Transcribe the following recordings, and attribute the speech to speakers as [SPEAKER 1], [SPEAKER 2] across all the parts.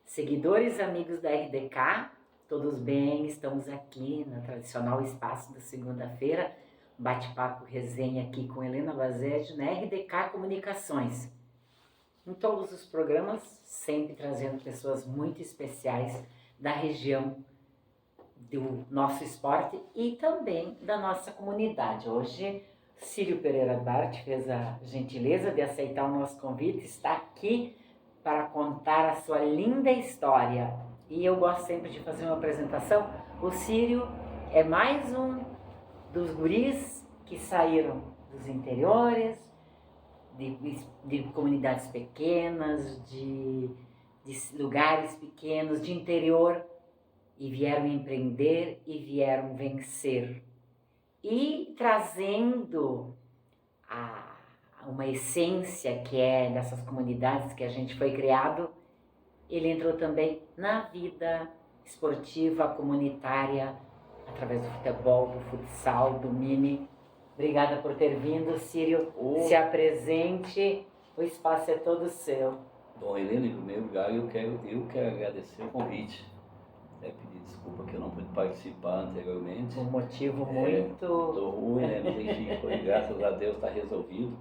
[SPEAKER 1] Seguidores, amigos da RDK, todos bem? Estamos aqui no tradicional espaço da segunda-feira, bate-papo resenha aqui com Helena Vazete na RDK Comunicações. Em todos os programas, sempre trazendo pessoas muito especiais da região do nosso esporte e também da nossa comunidade. Hoje, Círio Pereira Bart fez a gentileza de aceitar o nosso convite, está aqui para contar a sua linda história. E eu gosto sempre de fazer uma apresentação. O Círio é mais um dos guris que saíram dos interiores, de comunidades pequenas, de lugares pequenos, de interior, e vieram empreender e vieram vencer. E trazendo uma essência que é dessas comunidades que a gente foi criado, ele entrou também na vida esportiva, comunitária, através do futebol, do futsal, do mini. Obrigada por ter vindo, Círio. Se apresente, o espaço é todo seu.
[SPEAKER 2] Bom, Helena, em primeiro lugar, eu quero agradecer o convite. Até pedir desculpa que eu não pude participar anteriormente.
[SPEAKER 1] Um motivo muito...
[SPEAKER 2] Tô ruim, né? Mas enfim, foi, graças a Deus está resolvido.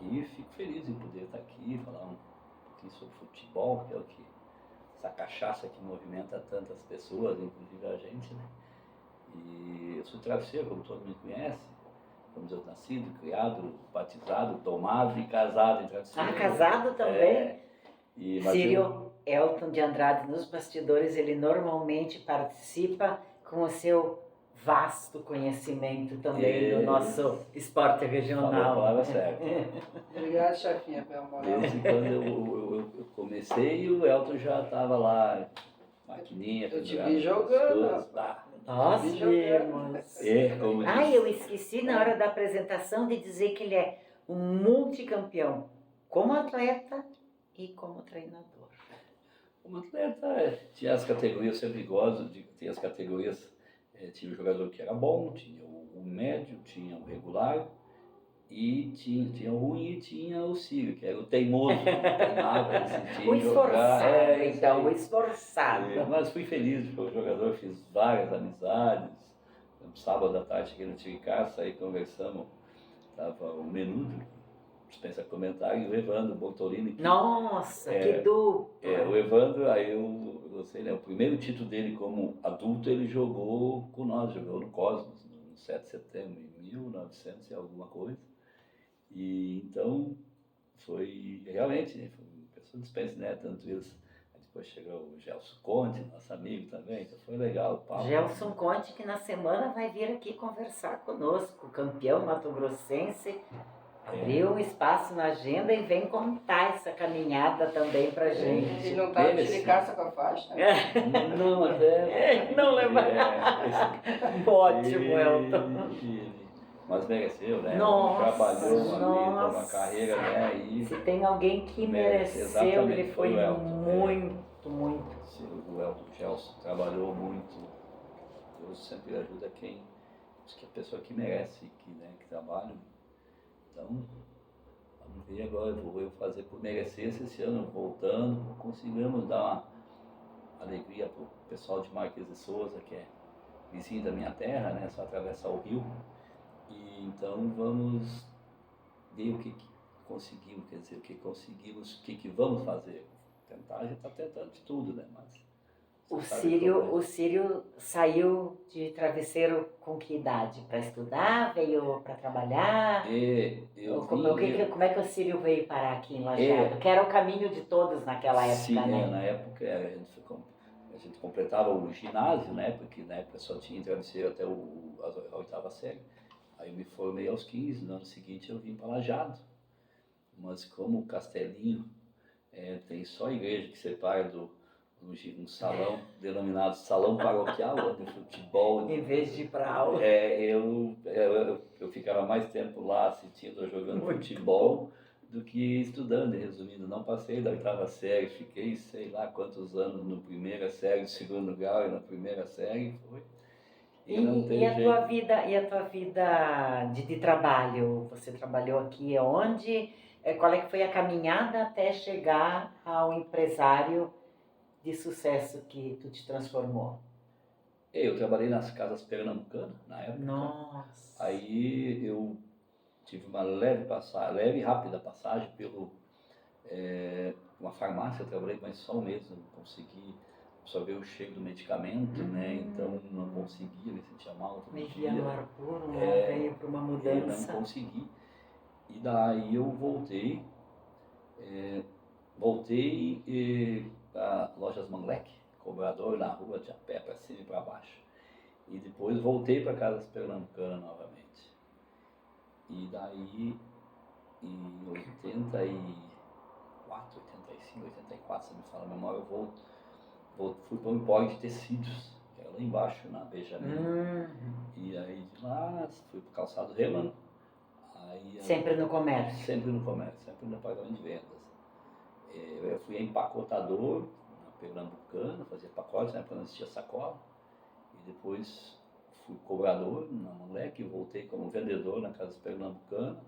[SPEAKER 2] E fico feliz em poder estar aqui, falar um pouquinho sobre futebol, que é o que essa cachaça que movimenta tantas pessoas, inclusive a gente, né? E eu sou travesseiro, como todo mundo conhece. Como eu nascido, criado, batizado, tomado e casado em travesseiro.
[SPEAKER 1] Ah, casado também? Círio
[SPEAKER 2] eu...
[SPEAKER 1] Elton de Andrade, nos bastidores, ele normalmente participa com o seu vasto conhecimento também do nosso esporte regional.
[SPEAKER 2] Falou a palavra certa.
[SPEAKER 3] Obrigado, chefinha, pela moral.
[SPEAKER 2] Desde quando eu comecei, o Elton já estava lá, maquininha.
[SPEAKER 3] Eu te vi jogando.
[SPEAKER 1] Nós vimos.
[SPEAKER 2] Como
[SPEAKER 1] eu esqueci na hora da apresentação de dizer que ele é um multicampeão, como atleta e como treinador.
[SPEAKER 2] Como atleta, tinha as categorias, eu sempre gosto de ter as categorias. Tinha o jogador que era bom, tinha o médio, tinha o regular, e tinha o ruim e tinha o Círio, que era o teimoso,
[SPEAKER 1] o esforçado, então, o esforçado.
[SPEAKER 2] Mas fui feliz, porque o jogador, fiz várias amizades. No sábado à tarde cheguei no Tiricaça, aí conversamos, estava o Menudo, dispensa comentário, e o Evandro Bortolini.
[SPEAKER 1] Nossa, que dupla!
[SPEAKER 2] O Evandro, aí eu sei, né, o primeiro título dele como adulto, ele jogou com nós, jogou no Cosmos, no 7 de setembro, em 1900 e alguma coisa. E então, foi realmente, foi uma pessoa dispensa, né, tanto eles. Aí depois chegou o Gelson Conte, nosso amigo também, então foi legal o papo.
[SPEAKER 1] Gelson Conte, que na semana vai vir aqui conversar conosco, campeão mato-grossense. Abriu um espaço na agenda e vem contar essa caminhada também pra gente.
[SPEAKER 3] Ele não tá de caça com a faixa.
[SPEAKER 2] Não,
[SPEAKER 1] não lembra. Ótimo, Elton.
[SPEAKER 2] Mas mereceu, né?
[SPEAKER 1] Nossa,
[SPEAKER 2] trabalhou uma carreira, né? E
[SPEAKER 1] se tem alguém que mereceu, ele foi muito.
[SPEAKER 2] O Elton Gelson trabalhou muito. Deus sempre ajuda quem, a pessoa que merece, que trabalha. Então, vamos ver agora, vou fazer por merecer esse ano, voltando, conseguimos dar uma alegria para o pessoal de Marques de Souza, que é vizinho da minha terra, né? Só atravessar o rio. E então vamos ver o que conseguimos, quer dizer, o que conseguimos, o que vamos fazer. Tentar, a gente está tentando de tudo, né? Mas
[SPEAKER 1] o Círio saiu de travesseiro com que idade? Para estudar? Veio para trabalhar? Como é que o Círio veio parar aqui em Lajeado? Que era o caminho de todos naquela época,
[SPEAKER 2] sim,
[SPEAKER 1] né?
[SPEAKER 2] Na época a gente completava o ginásio, né? Porque na época só tinha travesseiro até a 8ª série. Aí eu me formei aos 15, no ano seguinte eu vim para Lajeado. Mas como o Castelinho tem só a igreja que separa um salão denominado Salão Paroquial, de futebol.
[SPEAKER 1] Em vez de ir para aula.
[SPEAKER 2] Eu ficava mais tempo lá assistindo, jogando futebol, do que estudando. Resumindo, não passei da 8ª série, fiquei sei lá quantos anos no primeira série, no segundo grau e na primeira série. Foi.
[SPEAKER 1] E a tua vida de trabalho? Você trabalhou aqui onde? Qual é que foi a caminhada até chegar ao empresário de sucesso que tu te transformou?
[SPEAKER 2] Eu trabalhei nas casas pernambucanas na época.
[SPEAKER 1] Nossa!
[SPEAKER 2] Aí eu tive uma leve e rápida passagem pelo uma farmácia. Eu trabalhei, mas só um mês, eu não consegui absorver o cheiro do medicamento, né? Então não conseguia, me sentia mal todo
[SPEAKER 1] Vivia
[SPEAKER 2] dia.
[SPEAKER 1] no ar puro, né? Veio para uma
[SPEAKER 2] Eu
[SPEAKER 1] mudança.
[SPEAKER 2] não consegui. E daí eu voltei para Lojas Manglec, cobrador na rua de a pé para cima e para baixo. E depois voltei para Casas Pernambucanas novamente. E daí, em 84, 85, 84, se me fala a memória, eu fui para o Empório de Tecidos, que era lá embaixo, na Benjamin. E aí de lá fui para o Calçado Reman.
[SPEAKER 1] Sempre no comércio?
[SPEAKER 2] Sempre no comércio, sempre no departamento de vendas. Eu fui empacotador na Pernambucana, fazia pacotes, na época não existia sacola. E depois fui cobrador na Moleque, voltei como vendedor na Casa Pernambucana.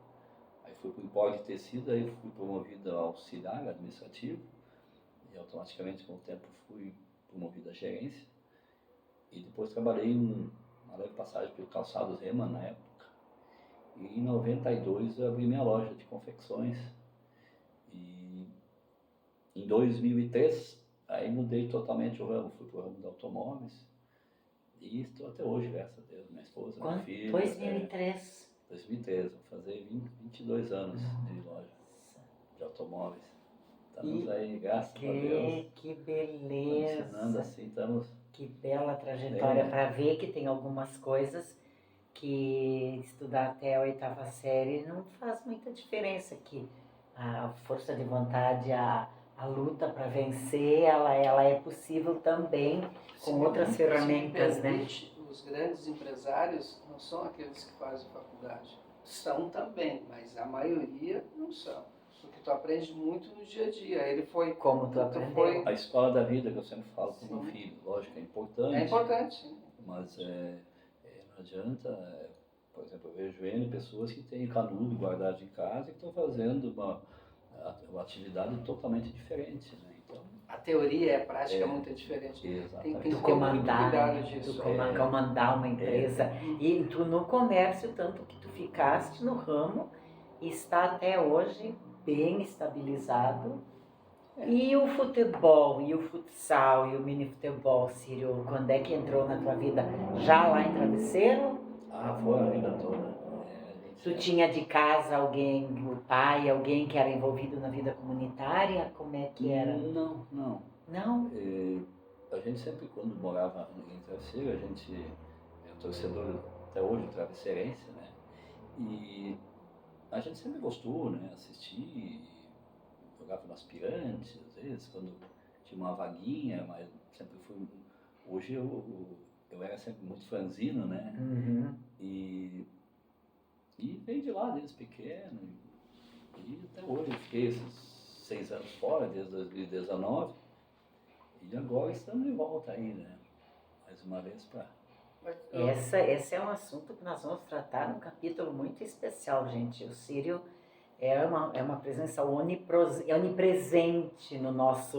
[SPEAKER 2] Aí fui para o Empório de Tecido, aí fui promovido a auxiliar administrativo. E automaticamente, com o tempo, fui promovido à gerência. E depois trabalhei uma leve passagem pelo Calçados Reman na época. E em 92 eu abri minha loja de confecções. E em 2003, aí mudei totalmente o ramo, fui para o ramo de automóveis. E estou até hoje, graças a Deus, minha esposa, minha filha.
[SPEAKER 1] 2003?
[SPEAKER 2] 2003, vou fazer 22 anos de loja de automóveis. Estamos aí, graças a Deus.
[SPEAKER 1] Que beleza!
[SPEAKER 2] Ensinando assim, estamos...
[SPEAKER 1] Que bela trajetória, para ver que tem algumas coisas que estudar até a 8ª série não faz muita diferença, que a força de vontade, a luta para vencer, ela é possível também com outras ferramentas, né?
[SPEAKER 3] Os grandes empresários não são aqueles que fazem faculdade. São também, mas a maioria não são. Porque tu aprende muito no dia a dia. Ele foi...
[SPEAKER 1] Como tu aprendeu?
[SPEAKER 2] A escola da vida que eu sempre falo para o meu filho, lógico, é importante.
[SPEAKER 3] É importante.
[SPEAKER 2] Mas não adianta, por exemplo, eu vejo pessoas que têm canudo guardado em casa e que estão fazendo uma atividade totalmente diferente, né? Então,
[SPEAKER 3] a teoria e a prática é muito diferente.
[SPEAKER 2] Exatamente.
[SPEAKER 3] Tem que
[SPEAKER 1] Tu
[SPEAKER 3] ter muito
[SPEAKER 1] comandar,
[SPEAKER 3] cuidado disso.
[SPEAKER 1] tu comandar uma empresa. E tu no comércio, tanto que tu ficaste no ramo e está até hoje bem estabilizado. E o futebol, e o futsal, e o mini futebol, Círio, quando é que entrou na tua vida? Já lá em Travesseiro?
[SPEAKER 2] Foi a vida toda.
[SPEAKER 1] Tu tinha de casa alguém, o pai, alguém que era envolvido na vida comunitária? Como é que era?
[SPEAKER 2] Não.
[SPEAKER 1] Não?
[SPEAKER 2] A gente sempre, quando morava em Travesseiro, a gente é torcedor até hoje, travesseirense, né? E a gente sempre gostou, né? Assistir, jogava no aspirante, às vezes, quando tinha uma vaguinha, mas sempre fui... Hoje eu era sempre muito franzino, né?
[SPEAKER 1] Uhum.
[SPEAKER 2] E veio de lá desde pequeno. E até hoje eu fiquei esses 6 anos fora, desde 2019. E agora estamos de volta aí, né? Mais uma vez para...
[SPEAKER 1] Esse é um assunto que nós vamos tratar num capítulo muito especial, gente. O Círio é uma presença onipresente no nosso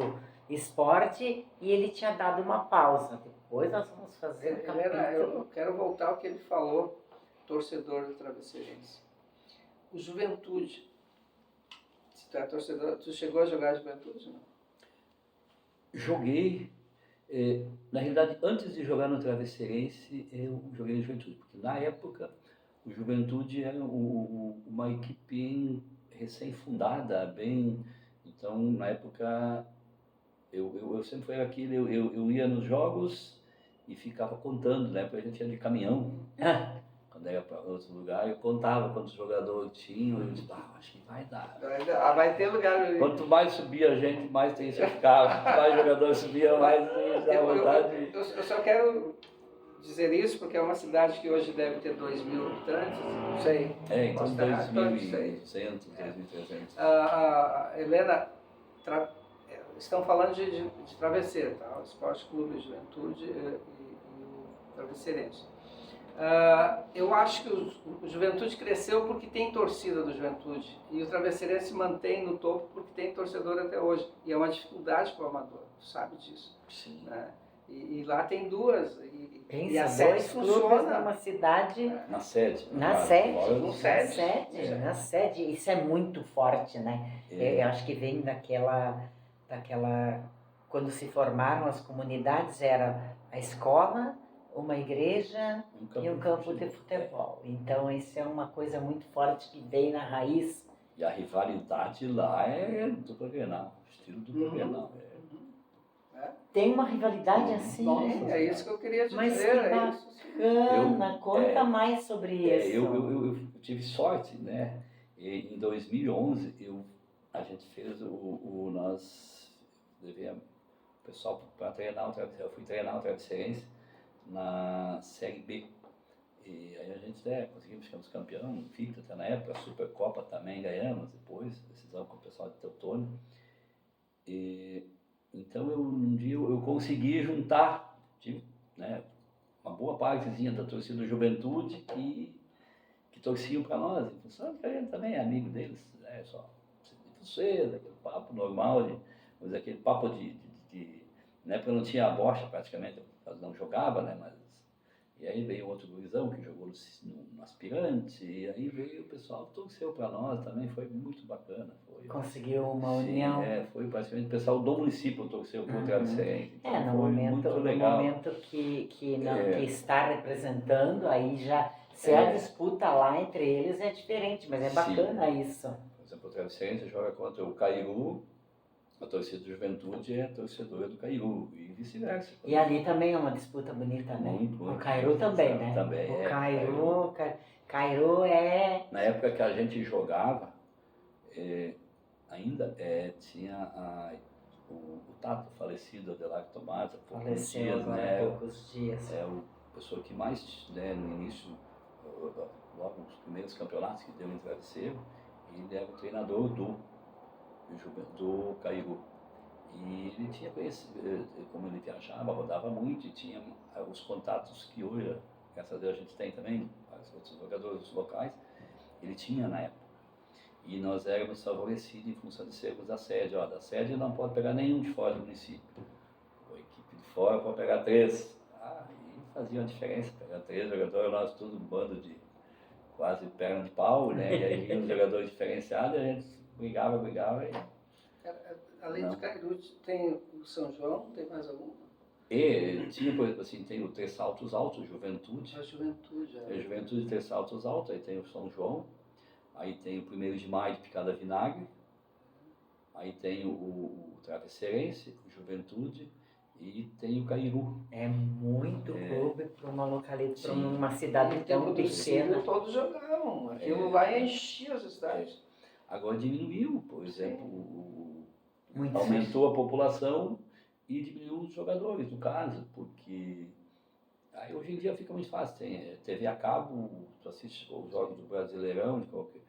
[SPEAKER 1] esporte e ele tinha dado uma pausa. Depois nós vamos fazer um capítulo.
[SPEAKER 3] Eu quero voltar ao que ele falou, torcedor do Travesseirense. O Juventude. Se tu é torcedor, tu chegou a jogar Juventude, não?
[SPEAKER 2] Joguei. Na realidade, antes de jogar no Travesseirense, eu joguei no Juventude, porque na época o Juventude era uma equipe recém-fundada, então na época eu sempre fui aquilo, eu ia nos jogos e ficava contando, né, porque a gente ia de caminhão, quando ia para outro lugar, eu contava quantos jogadores tinham, e eu disse, acho que vai dar.
[SPEAKER 3] Vai ter lugar.
[SPEAKER 2] Quanto mais subia a gente, mais tem que ficar, quanto mais jogadores subia, mais tem a vontade.
[SPEAKER 3] Eu só quero dizer isso porque é uma cidade que hoje deve ter 2.000 habitantes, não sei.
[SPEAKER 2] Então 2.200, 2.300.
[SPEAKER 3] Helena, estão falando de Travesseiro, tá? O Esporte Clube Juventude e o Travesseirense. Eu acho que o Juventude cresceu porque tem torcida do Juventude e o Travesseirense se mantém no topo porque tem torcedor até hoje e é uma dificuldade para o amador. tu sabe disso.
[SPEAKER 2] Sim.
[SPEAKER 3] Né? E lá tem duas, e
[SPEAKER 1] Pensa,
[SPEAKER 3] a sede
[SPEAKER 1] dois clubes
[SPEAKER 3] funciona.
[SPEAKER 1] numa cidade,
[SPEAKER 2] Na sede. no
[SPEAKER 1] na
[SPEAKER 2] caso.
[SPEAKER 1] sede,
[SPEAKER 2] Fora
[SPEAKER 3] no
[SPEAKER 2] do-
[SPEAKER 3] sede.
[SPEAKER 1] na sede. Isso é muito forte, né? Eu acho que vem daquela, quando se formaram as comunidades, era a escola, uma igreja e um campo de futebol. Então isso é uma coisa muito forte que vem na raiz.
[SPEAKER 2] E a rivalidade lá é dupla Grenal, estilo dupla Grenal.
[SPEAKER 1] Tem uma rivalidade
[SPEAKER 2] Sim.
[SPEAKER 1] assim.
[SPEAKER 3] Sim, é isso que eu queria te
[SPEAKER 1] Mas
[SPEAKER 3] dizer.
[SPEAKER 1] que
[SPEAKER 3] É isso.
[SPEAKER 1] bacana, conta mais sobre isso.
[SPEAKER 2] Eu tive sorte, né? Em 2011 a gente fez nós levei o pessoal para treinar, eu fui treinar o Travesseirense na Série B. E aí a gente conseguimos, ficamos campeão, invicto até na época, a Supercopa também ganhamos depois, decisão com o pessoal de Teutônio. Então um dia eu consegui juntar, né, uma boa partezinha da torcida do Juventude que torciam para nós, em função de que a gente também é amigo deles, só cedo, aquele papo normal, mas aquele papo na época não tinha a bocha praticamente, nós não jogava, né, mas e aí veio outro gurizão que jogou no aspirante, e aí veio o pessoal que torceu para nós também, foi muito bacana.
[SPEAKER 1] Conseguiu uma
[SPEAKER 2] Sim,
[SPEAKER 1] união.
[SPEAKER 2] foi praticamente o pessoal do município torceu para o Travesseirense. Então
[SPEAKER 1] No
[SPEAKER 2] foi
[SPEAKER 1] momento,
[SPEAKER 2] muito
[SPEAKER 1] no
[SPEAKER 2] legal.
[SPEAKER 1] momento que está representando, aí já, se a disputa lá entre eles é diferente, mas é bacana isso.
[SPEAKER 2] Por exemplo, o Travesseirense joga contra o Cairu, a torcida do Juventude é a torcedora do Cairu, e vice-versa.
[SPEAKER 1] E ali também é uma disputa bonita, né?
[SPEAKER 2] Muito,
[SPEAKER 1] o Cairu também, né?
[SPEAKER 2] Também
[SPEAKER 1] o Cairu é...
[SPEAKER 2] Na época que a gente jogava, ainda tinha o Tato falecido, Adelar Tomás, há poucos dias, né?
[SPEAKER 1] poucos dias.
[SPEAKER 2] O pessoa que mais, né, no início, logo os primeiros campeonatos que deu em Travesseiro, ele era o treinador do Cairu. E ele tinha conhecido, como ele viajava, rodava muito e tinha os contatos que hoje, graças a Deus, a gente tem também, os outros jogadores locais, ele tinha na época. E nós éramos favorecidos em função de sermos da sede. Da sede não pode pegar nenhum de fora do município. A equipe de fora pode pegar 3. E fazia uma diferença, pegar 3 jogadores, nós tudo um bando de quase perna de pau, né? E aí vinham os jogadores diferenciados, a gente brigava e...
[SPEAKER 3] Além do Cairu, tem o São João, tem mais algum?
[SPEAKER 2] E tinha, por exemplo, assim, tem o Três Saltos Altos, Juventude.
[SPEAKER 3] A Juventude.
[SPEAKER 2] É Juventude, Três Saltos Altos, aí tem o São João. Aí tem o 1º de Maio de Picada Vinagre. Aí tem o Travesseirense, o Juventude. E tem o Cairu.
[SPEAKER 1] É muito clube para uma localidade, para uma cidade tão pequena.
[SPEAKER 3] Todos jogavam. Aquilo lá enchia as cidades.
[SPEAKER 2] Agora diminuiu, por exemplo,
[SPEAKER 1] Muito
[SPEAKER 2] aumentou a população e diminuiu os jogadores, no caso, porque aí hoje em dia fica muito fácil, tem TV a cabo, tu assiste os jogos do Brasileirão, de qualquer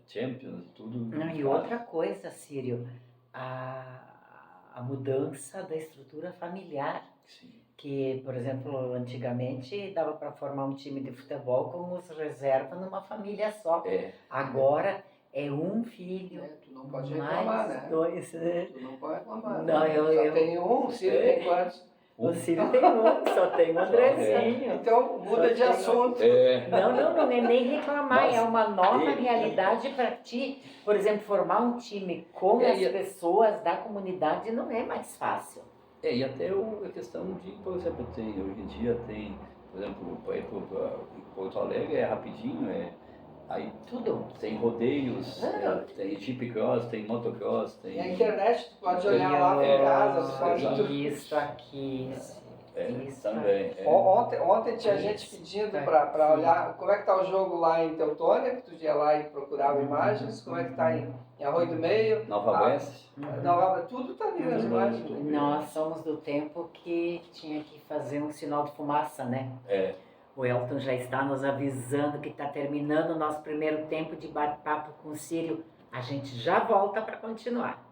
[SPEAKER 2] Champions e tudo.
[SPEAKER 1] Não, e outra coisa, Círio, a mudança da estrutura familiar.
[SPEAKER 2] Sim.
[SPEAKER 1] Que, por exemplo, antigamente dava para formar um time de futebol como os reservas numa família só. Agora é um filho.
[SPEAKER 3] Tu não pode reclamar, né?
[SPEAKER 1] 2.
[SPEAKER 3] Tu não pode reclamar.
[SPEAKER 1] Não,
[SPEAKER 3] né? Só tem um, o Círio tem quantos?
[SPEAKER 1] O Círio tem um, só tem o Andrezinho.
[SPEAKER 3] Então muda de assunto.
[SPEAKER 1] Não é nem reclamar, é uma nova realidade para ti. Por exemplo, formar um time com as pessoas da comunidade não é mais fácil.
[SPEAKER 2] E até a questão de, por exemplo, hoje em dia tem, por exemplo, para ir para Porto Alegre é rapidinho, aí
[SPEAKER 1] tudo.
[SPEAKER 2] Tem rodeios, tem jeep cross, tem motocross, tem...
[SPEAKER 3] E a internet, tu pode olhar lá em casa, tu pode...
[SPEAKER 1] Isso aqui.
[SPEAKER 2] Isso também.
[SPEAKER 3] Ontem tinha gente pedindo para olhar como é que está o jogo lá em Teutônia, que tu ia lá e procurava imagens, como é que está em Arroio do Meio.
[SPEAKER 2] Nova Bresse.
[SPEAKER 3] Tudo está ali nas imagens.
[SPEAKER 1] Nós somos do tempo que tinha que fazer um sinal de fumaça, né? O Elton já está nos avisando que está terminando o nosso primeiro tempo de bate-papo com o Círio. A gente já volta para continuar.